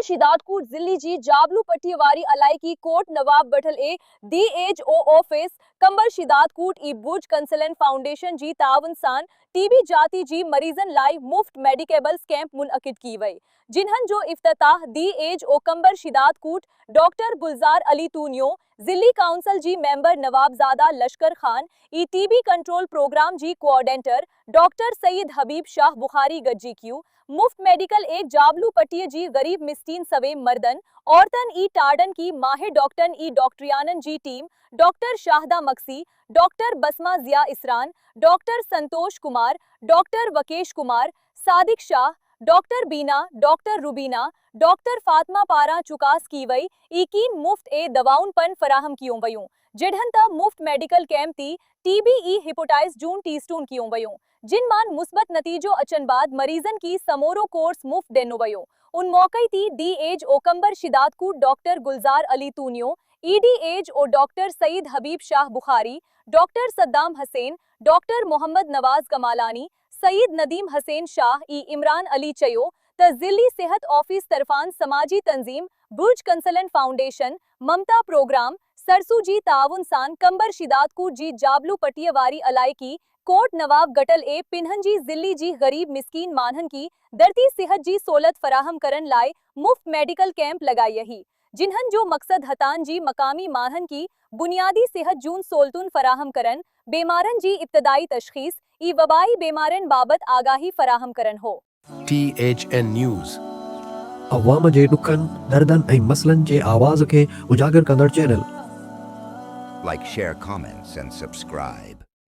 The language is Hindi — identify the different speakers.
Speaker 1: शिदातकूट जिली जी जाबलू पट्टीवारी अलाइकी कोट नवाब बठल ए दी एज ओ ऑफिस कंबर शिदातकूट ई बुज कंसलन फाउंडेशन जी तावन सान टीबी जाती जी मरीजन लाई मुफ्त मेडिकेबल्स कैंप मुनअकिद की वई जिन्हन जो इफ्तिताह दी एज ओ कंबर शिदातकूट डॉक्टर गुलजार अली तूनियो जिली काउंसिल जी मेंबर नवाबजादा लश्कर खान ई टीबी कंट्रोल प्रोग्राम जी कोऑर्डिनेटर डॉक्टर सईद हबीब शाह बुखारी गज्जी क्यू मुफ्त मेडिकल एक जाबलू पट्टी जी गरीब मिस्कीन सवे मर्दन औरतन ई टार्डन की माहिर डॉक्टरन ई डॉक्टरियानन जी team doctor Shahda Maksi, doctor Basma Zia Israan, doctor Santosh Kumar, doctor Vakesh Kumar, Sadiq Shah, doctor Beena, doctor Rubina, doctor Fatima पारा चुकास की वई इकीन मुफ्त ए दवाउन पन फराहम कियों वयूं जिढ़न त मुफ्त मेडिकल कैंप ती टीबी ई हिपोटाइस जून टीस्टून कियों वयूं जिन मान मुस्बत नतीजो अचन बाद मरीजन की समोरो कोर्स मुफ्त देनो वयो उन मौके ती डी एज ओ कंबर शिदातकूट डॉक्टर गुलजार अली तूनियो ईडी एज ओ डॉक्टर सईद हबीब शाह बुखारी, डॉक्टर सद्दाम हसैन, डॉक्टर मोहम्मद नवाज कमालानी, सईद नदीम हसैन शाह ई इमरान अली चयो त जिली सेहत ऑफिस तरफान समाजी तंजीम बुर्ज कंसलन फाउंडेशन ममता प्रोग्राम सरसू जी ताउन सान कंबर शिदातकूट जी जाबलू पटियवारी अलाइकी कोट नवाब गटल ए पिन्हन जी जिली जी गरीब मिस्कीन मानहन की दरती सेहत जी सोलत फराहम करन लाए मुफ्त मेडिकल कैंप लगाई यही जिन्हन जो मकसद हतान जी मकामी मानहन की बुनियादी सेहत जून सोलतुन फराहम करन बेमारन जी इब्तदाई तशखीस ई वबाई बेमारन बाबत आगाही फराहम करन हो।
Speaker 2: THN न्यूज़
Speaker 3: अवाम जे ॾुखनि दर्दनि ऐं मसइलनि जे आवाज़ खे उजागर कंदड़ channel.
Speaker 4: Like, share, comments, and subscribe.